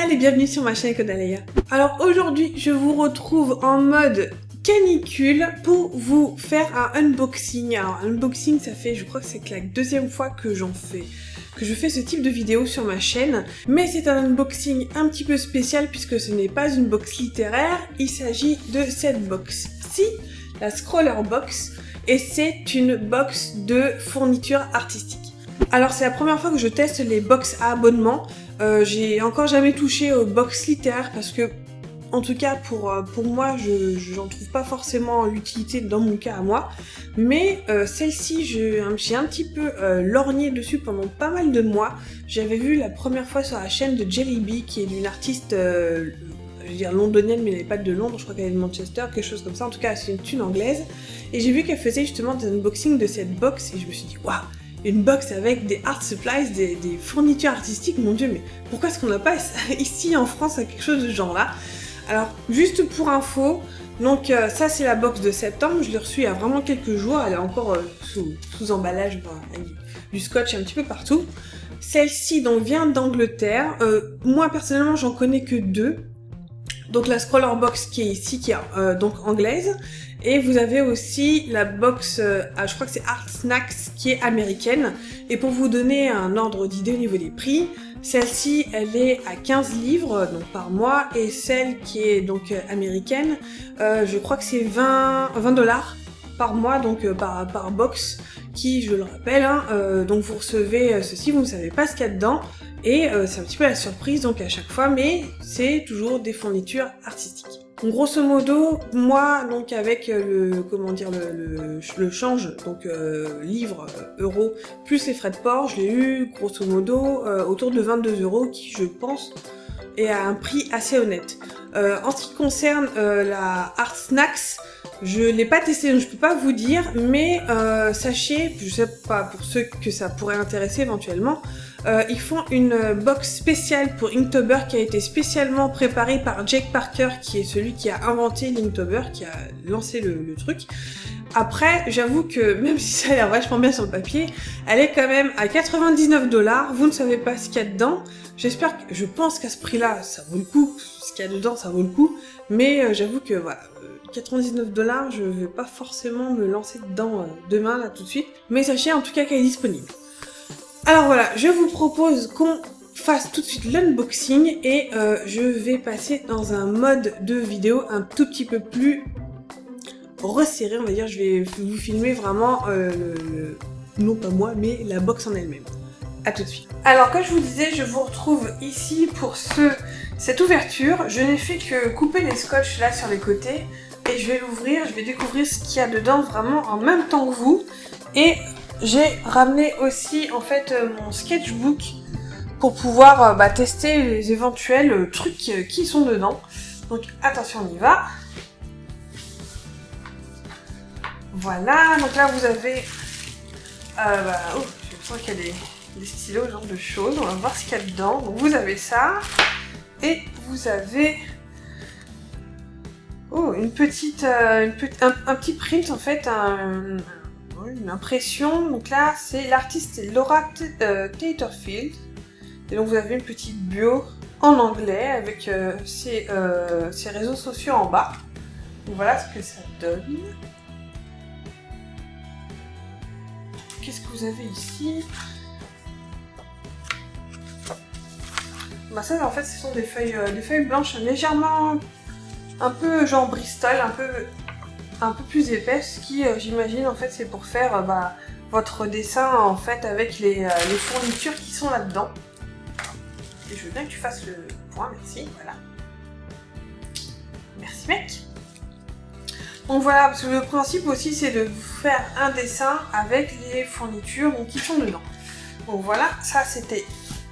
Salut et bienvenue sur ma chaîne Kodaleya. Alors aujourd'hui je vous retrouve en mode canicule pour vous faire un unboxing. Alors unboxing ça fait, je crois que c'est la deuxième fois que je fais ce type de vidéo sur ma chaîne. Mais c'est un unboxing un petit peu spécial puisque ce n'est pas une box littéraire, il s'agit de cette box-ci, la Scroller Box, et c'est une box de fourniture artistique. Alors c'est la première fois que je teste les box à abonnement. J'ai encore jamais touché aux box littéraires parce que, en tout cas pour moi, j'en trouve pas forcément l'utilité dans mon cas à moi. Mais celle-ci, j'ai un petit peu lorgné dessus pendant pas mal de mois. J'avais vu la première fois sur la chaîne de Jellyby, qui est une artiste, je veux dire londonienne, mais elle n'est pas de Londres, je crois qu'elle est de Manchester, quelque chose comme ça. En tout cas, c'est une anglaise. Et j'ai vu qu'elle faisait justement des unboxings de cette box et je me suis dit, waouh! Une box avec des art supplies, des fournitures artistiques, mon dieu, mais pourquoi est-ce qu'on n'a pas ici en France quelque chose de ce genre là? Alors, juste pour info, donc ça c'est la box de septembre, je l'ai reçue il y a vraiment quelques jours, elle est encore sous emballage, avec du scotch un petit peu partout. Celle-ci donc vient d'Angleterre, moi personnellement j'en connais que deux. Donc la Scroller Box qui est ici, qui est donc anglaise. Et vous avez aussi la box, je crois que c'est Art Snacks, qui est américaine. Et pour vous donner un ordre d'idée au niveau des prix, celle-ci, elle est à 15 livres donc par mois. Et celle qui est donc américaine, je crois que c'est 20 $ par mois, donc par box, qui, je le rappelle, donc vous recevez ceci, vous ne savez pas ce qu'il y a dedans. Et c'est un petit peu la surprise donc à chaque fois, mais c'est toujours des fournitures artistiques. Donc, grosso modo, moi donc avec le change, donc livre euro plus les frais de port, je l'ai eu grosso modo autour de 22 €, qui je pense est à un prix assez honnête. En ce qui concerne la Art Snacks, je l'ai pas testé, donc je peux pas vous dire, mais sachez, je sais pas pour ceux que ça pourrait intéresser éventuellement, ils font une box spéciale pour Inktober qui a été spécialement préparée par Jake Parker, qui est celui qui a inventé l'Inktober, qui a lancé le truc. Après, j'avoue que même si ça a l'air vachement bien sur le papier, elle est quand même à 99 $, vous ne savez pas ce qu'il y a dedans. Je pense qu'à ce prix-là, ça vaut le coup, ce qu'il y a dedans, ça vaut le coup, mais j'avoue que voilà, 99 $, je vais pas forcément me lancer dedans demain, là, tout de suite, mais sachez en tout cas qu'elle est disponible. Alors voilà, je vous propose qu'on fasse tout de suite l'unboxing et je vais passer dans un mode de vidéo un tout petit peu plus resserré, on va dire. Je vais vous filmer vraiment, non pas moi, mais la box en elle-même. A tout de suite. Alors comme je vous disais, je vous retrouve ici pour cette ouverture. Je n'ai fait que couper les scotch là sur les côtés et je vais l'ouvrir, je vais découvrir ce qu'il y a dedans vraiment en même temps que vous. Et j'ai ramené aussi en fait mon sketchbook pour pouvoir tester les éventuels trucs qui sont dedans. Donc attention, on y va. Voilà, donc là vous avez... je sens qu'il y a des stylos, ce genre de choses. On va voir ce qu'il y a dedans. Donc vous avez ça. Et vous avez... Oh, un petit print en fait, une impression. Donc là, c'est l'artiste Laura Tatterfield. Et donc vous avez une petite bio en anglais avec ses réseaux sociaux en bas. Donc voilà ce que ça donne. Qu'est-ce que vous avez ici? Bah ça en fait ce sont des feuilles blanches légèrement un peu genre Bristol, un peu plus épaisse, qui j'imagine en fait c'est pour faire votre dessin en fait avec les fournitures qui sont là-dedans. Et je veux bien que tu fasses le point, merci, voilà. Merci mec. Donc voilà, parce que le principe aussi c'est de vous faire un dessin avec les fournitures qui sont dedans. Donc voilà, ça c'était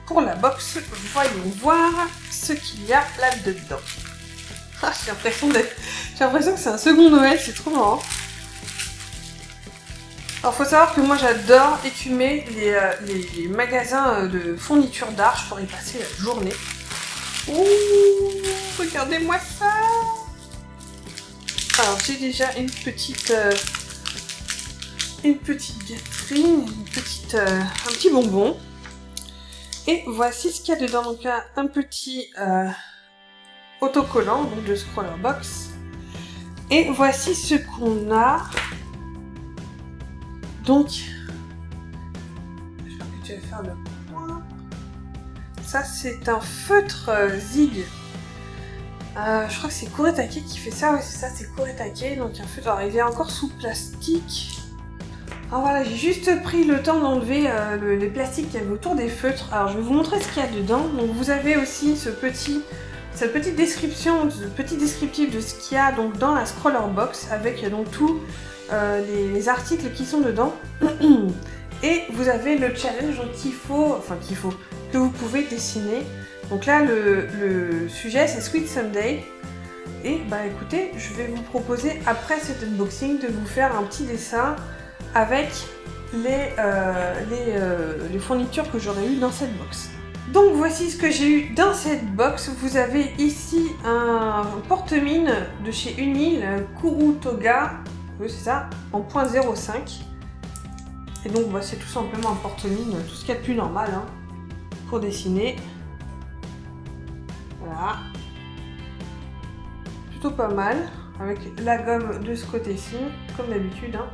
pour la box. Voyons voir ce qu'il y a là-dedans. Ah, j'ai l'impression que c'est un second Noël, c'est trop marrant. Alors faut savoir que moi j'adore écumer les magasins de fournitures d'art, je pourrais y passer la journée. Ouh, regardez-moi ça. Alors j'ai déjà une petite gâterie, un petit bonbon. Et voici ce qu'il y a dedans. Donc un petit autocollant donc de Scroller Box. Et voici ce qu'on a. Donc, j'espère que tu vas faire le point. Ça, c'est un feutre Zig. Je crois que c'est Kuretake qui fait ça. Ouais, c'est ça, c'est Kuretake. Donc, un feutre. Alors, il est encore sous plastique. Alors voilà, j'ai juste pris le temps d'enlever les plastiques qu'il y avait autour des feutres. Alors, je vais vous montrer ce qu'il y a dedans. Donc, vous avez aussi cette petite description, ce petit descriptif de ce qu'il y a donc dans la Scroller Box avec donc tous les articles qui sont dedans. Et vous avez le challenge que vous pouvez dessiner. Donc là, le sujet c'est Sweet Sunday. Et bah écoutez, je vais vous proposer après cet unboxing de vous faire un petit dessin avec les fournitures que j'aurais eues dans cette box. Donc voici ce que j'ai eu dans cette box. Vous avez ici un porte-mine de chez Uni, le Kurutoga, oui c'est ça, en .05. Et donc bah, c'est tout simplement un porte-mine, tout ce qu'il y a de plus normal hein, pour dessiner. Voilà. Plutôt pas mal, avec la gomme de ce côté-ci, comme d'habitude. Hein.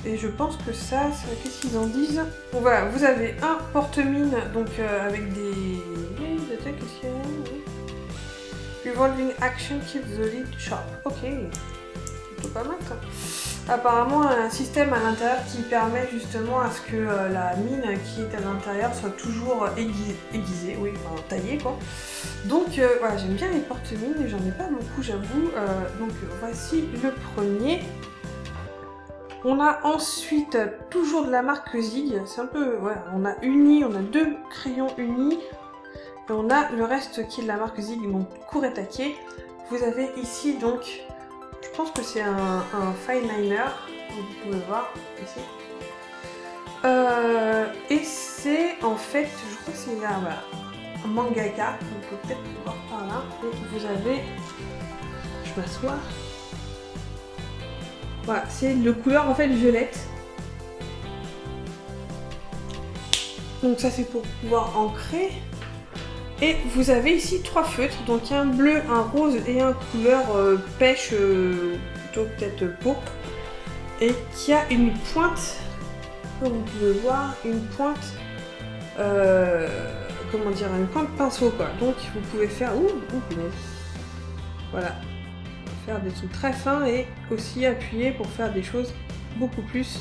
Et je pense que ça, qu'est-ce qu'ils en disent? Donc voilà, vous avez un porte-mine donc avec des... Qu'est-ce qu'il y a? Revolving action keep the lid sharp. Ok, plutôt pas mal ça. Apparemment un système à l'intérieur qui permet justement à ce que la mine qui est à l'intérieur soit toujours aiguisée, oui, enfin taillée quoi. Donc voilà, j'aime bien les porte-mines et j'en ai pas beaucoup j'avoue. Donc voici le premier. On a ensuite toujours de la marque Zig, c'est un peu, voilà, on a Uni, on a 2 crayons Uni, et on a le reste qui est de la marque Zig, donc Kuretake. Vous avez ici donc, je pense que c'est un fine liner, vous pouvez voir ici. Et c'est en fait, je crois que c'est voilà, un mangaka, vous pouvez peut-être voir par là, et vous avez, je m'assois. Voilà, c'est de couleur en fait violette. Donc ça c'est pour pouvoir ancrer. Et vous avez ici 3 feutres, donc un bleu, un rose et un couleur pêche, plutôt peut-être pourpre. Et qui a une pointe, comme vous pouvez voir, une pointe, comment dire, une pointe pinceau quoi. Donc vous pouvez faire, voilà. Faire des trucs très fins et aussi appuyer pour faire des choses beaucoup plus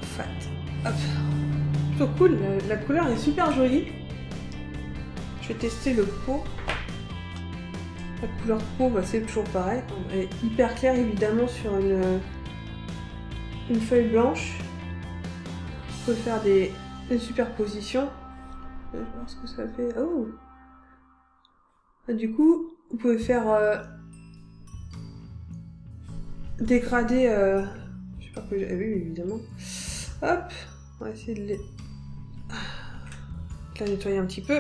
fat. Hop. Plutôt cool, la couleur est super jolie. Je vais tester le pot. La couleur peau, bah, c'est toujours pareil. Elle est hyper claire évidemment sur une feuille blanche. Vous pouvez faire des superpositions. Je vais voir ce que ça fait. Oh. Du coup, vous pouvez faire dégrader, j'espère que j'ai vu évidemment. Hop, on va essayer de la nettoyer un petit peu.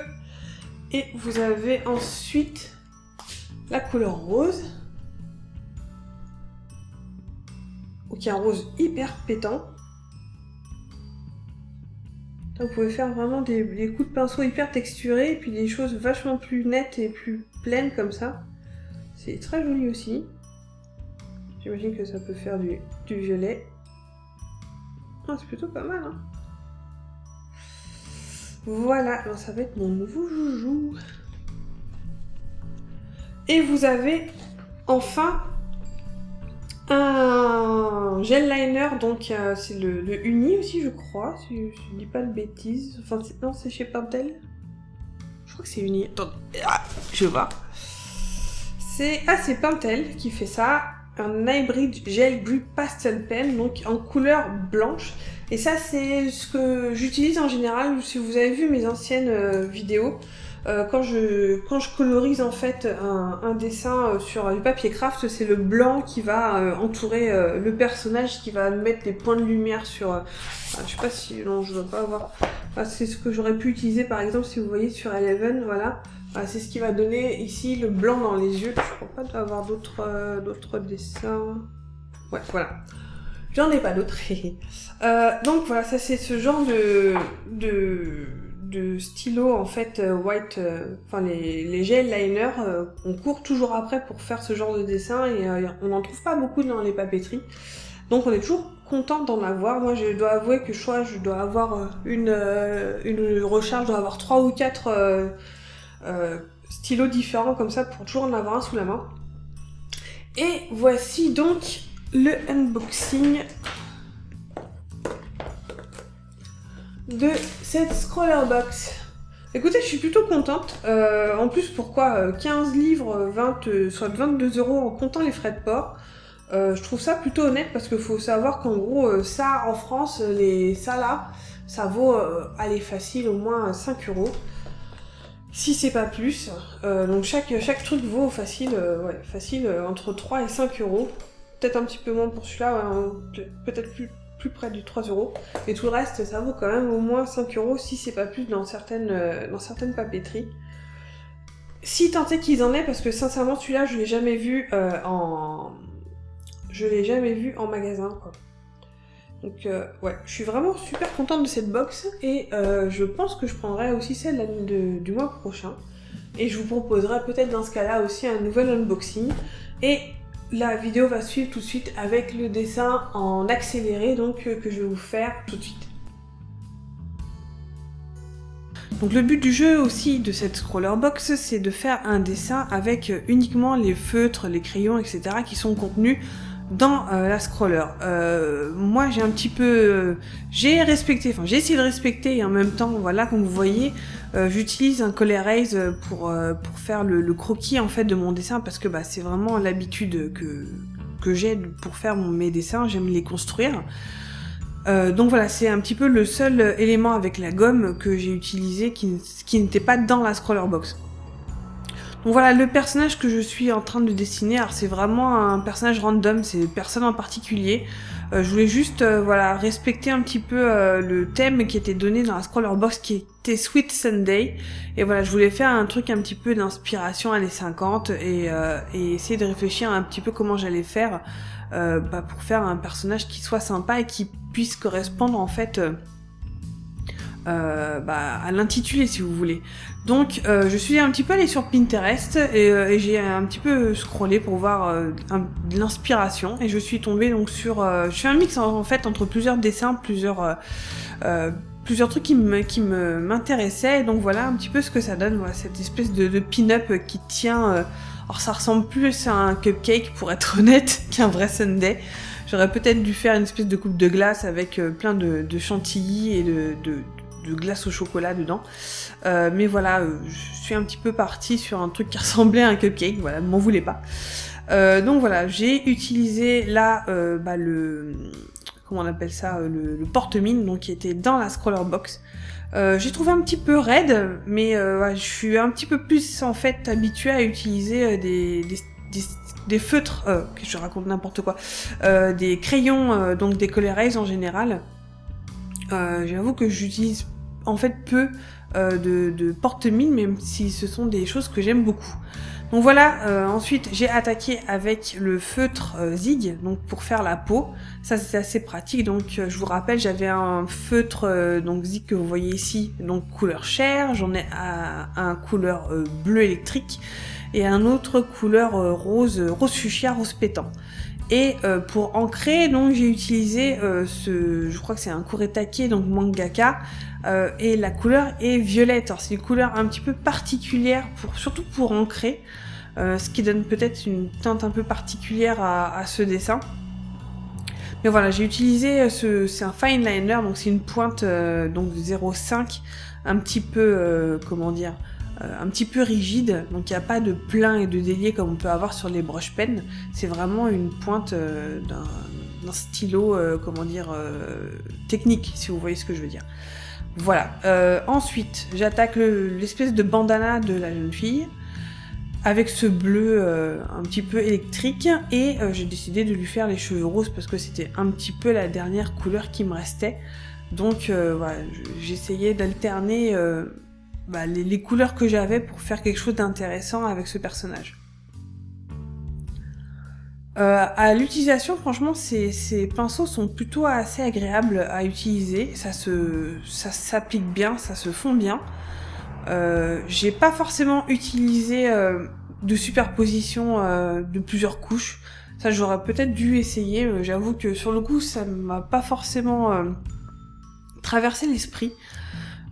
Et vous avez ensuite la couleur rose. Donc il y a un rose hyper pétant. Donc, vous pouvez faire vraiment des coups de pinceau hyper texturés et puis des choses vachement plus nettes et plus pleines comme ça. C'est très joli aussi. J'imagine que ça peut faire du violet. Oh, c'est plutôt pas mal, hein. Voilà, alors ça va être mon nouveau joujou. Et vous avez enfin un gel liner, donc c'est le Uni aussi, je crois, si je dis pas de bêtises. Enfin, non, c'est chez Pentel. Je crois que c'est Uni. Attends, je vais voir. C'est Pentel qui fait ça. Un hybrid gel Grip Pastel Pen, donc en couleur blanche. Et ça, c'est ce que j'utilise en général. Si vous avez vu mes anciennes vidéos, quand je colorise en fait un dessin sur du papier craft, c'est le blanc qui va entourer le personnage, qui va mettre des points de lumière sur... je sais pas si... Non, je dois pas avoir... c'est ce que j'aurais pu utiliser par exemple si vous voyez sur Eleven, voilà. C'est ce qui va donner ici le blanc dans les yeux. Je crois pas d'avoir d'autres dessins. Ouais, voilà. J'en ai pas d'autres. Donc voilà, ça c'est ce genre de de stylos en fait white, enfin les gel liners, on court toujours après pour faire ce genre de dessin et on n'en trouve pas beaucoup dans les papeteries. Donc on est toujours content d'en avoir. Moi je dois avouer que je dois avoir une recharge, je dois avoir 3 ou 4 stylos différents comme ça pour toujours en avoir un sous la main. Et voici donc le unboxing de cette scroller box. Écoutez, je suis plutôt contente. En plus, pourquoi 15 livres, soit 22 € en comptant les frais de port. Je trouve ça plutôt honnête parce qu'il faut savoir qu'en gros, ça en France, ça vaut, allez, facile au moins 5 €. Si c'est pas plus. Donc chaque truc vaut facile, entre 3 et 5 €. Peut-être un petit peu moins pour celui-là, peut-être plus près du 3 €. Et tout le reste, ça vaut quand même au moins 5 € si c'est pas plus dans certaines papeteries. Si tant est qu'ils en aient, parce que sincèrement celui-là je l'ai jamais vu en magasin, quoi. Donc ouais, je suis vraiment super contente de cette box et je pense que je prendrai aussi celle du mois prochain. Et je vous proposerai peut-être dans ce cas-là aussi un nouvel unboxing. Et la vidéo va suivre tout de suite avec le dessin en accéléré, donc que je vais vous faire tout de suite. Donc le but du jeu aussi de cette scroller box, c'est de faire un dessin avec uniquement les feutres, les crayons, etc. qui sont contenus dans la scroller. Moi j'ai essayé de respecter et en même temps, voilà, comme vous voyez, j'utilise un Color Erase pour faire le croquis en fait de mon dessin parce que c'est vraiment l'habitude que j'ai pour faire mes dessins, j'aime les construire. Donc voilà, c'est un petit peu le seul élément avec la gomme que j'ai utilisé qui n'était pas dans la scroller box. Donc voilà, le personnage que je suis en train de dessiner, alors c'est vraiment un personnage random, c'est personne en particulier. Je voulais juste respecter un petit peu le thème qui était donné dans la scroller box qui était Sweet Sunday. Et voilà, je voulais faire un truc un petit peu d'inspiration années 50 et essayer de réfléchir un petit peu comment j'allais faire pour faire un personnage qui soit sympa et qui puisse correspondre en fait à l'intitulé si vous voulez. Donc je suis un petit peu allée sur Pinterest et j'ai un petit peu scrollé pour voir de l'inspiration et je suis tombée donc sur... je fais un mix en fait entre plusieurs dessins, plusieurs trucs qui m'intéressaient et donc voilà un petit peu ce que ça donne, voilà, cette espèce de pin-up qui tient... alors ça ressemble plus à un cupcake pour être honnête qu'un vrai sundae. J'aurais peut-être dû faire une espèce de coupe de glace avec plein de chantilly et de glace au chocolat dedans. Mais voilà, je suis un petit peu partie sur un truc qui ressemblait à un cupcake, voilà, ne m'en voulez pas. Donc voilà, j'ai utilisé là comment on appelle ça, le porte-mine, donc qui était dans la scroller box. J'ai trouvé un petit peu raide, mais je suis un petit peu plus en fait habituée à utiliser des feutres, que je raconte n'importe quoi, des crayons, donc des Color Erase en général. J'avoue que j'utilise en fait peu de porte-mine, même si ce sont des choses que j'aime beaucoup. Donc voilà, ensuite j'ai attaqué avec le feutre Zig, donc pour faire la peau. Ça c'est assez pratique, donc je vous rappelle, j'avais un feutre donc Zig que vous voyez ici, donc couleur chair, j'en ai un couleur bleu électrique, et un autre couleur rose fuchsia, rose pétant. Et pour ancrer, donc j'ai utilisé je crois que c'est un Kuretake, donc mangaka, et la couleur est violette. Alors c'est une couleur un petit peu particulière, surtout pour ancrer, ce qui donne peut-être une teinte un peu particulière à ce dessin. Mais voilà, j'ai utilisé c'est un fine liner, donc c'est une pointe donc 0,5, un petit peu un petit peu rigide, donc il n'y a pas de plein et de délié comme on peut avoir sur les brush pens. C'est vraiment une pointe d'un stylo, technique, si vous voyez ce que je veux dire. Voilà. Ensuite, j'attaque l'espèce de bandana de la jeune fille avec ce bleu un petit peu électrique et j'ai décidé de lui faire les cheveux roses parce que c'était un petit peu la dernière couleur qui me restait. Donc voilà, j'essayais d'alterner les couleurs que j'avais pour faire quelque chose d'intéressant avec ce personnage. À l'utilisation, franchement, ces pinceaux sont plutôt assez agréables à utiliser. Ça s'applique bien, ça se fond bien. J'ai pas forcément utilisé de superposition de plusieurs couches. Ça, j'aurais peut-être dû essayer. J'avoue que sur le coup, ça m'a pas forcément traversé l'esprit.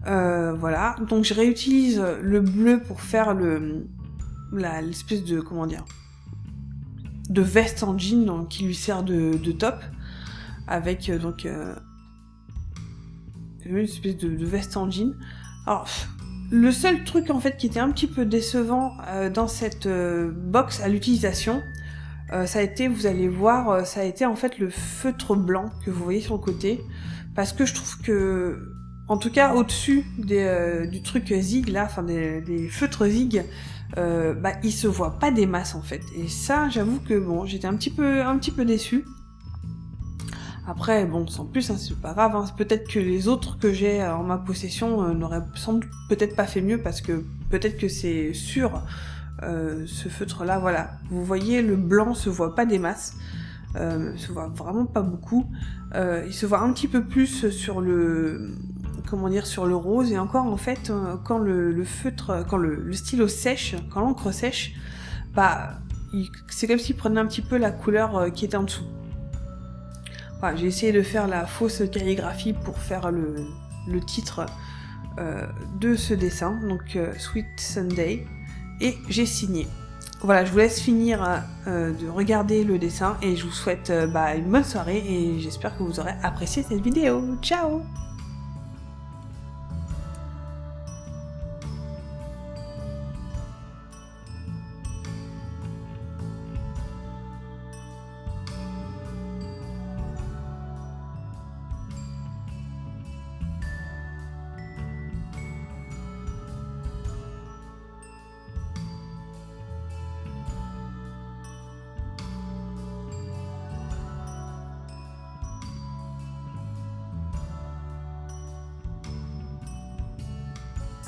Voilà. Donc, je réutilise le bleu pour faire l'espèce de, comment dire, de veste en jean donc, qui lui sert de top. Avec une espèce de veste en jean. Alors, le seul truc en fait qui était un petit peu décevant dans cette box à l'utilisation, ça a été, vous allez voir, ça a été en fait le feutre blanc que vous voyez sur le côté, parce que je trouve que, en tout cas au-dessus du truc zig là, enfin des feutres zig, il se voit pas des masses en fait. Et ça, j'avoue que bon, j'étais un petit peu déçue. Après, bon, sans plus, hein, c'est pas grave. Hein. Peut-être que les autres que j'ai en ma possession n'auraient sans doute peut-être pas fait mieux parce que peut-être que c'est sur ce feutre-là, voilà. Vous voyez, le blanc se voit pas des masses, se voit vraiment pas beaucoup. Il se voit un petit peu plus sur sur le rose. Et encore, en fait, quand le feutre, quand le stylo sèche, quand l'encre sèche, c'est comme s'il prenait un petit peu la couleur qui était en dessous. Voilà, j'ai essayé de faire la fausse calligraphie pour faire le titre de ce dessin, donc Sweet Sunday, et j'ai signé. Voilà, je vous laisse finir de regarder le dessin et je vous souhaite une bonne soirée et j'espère que vous aurez apprécié cette vidéo. Ciao!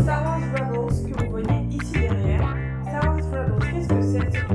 Star Wars Rebels que vous voyez ici derrière. Star Wars Rebels, qu'est-ce que c'est?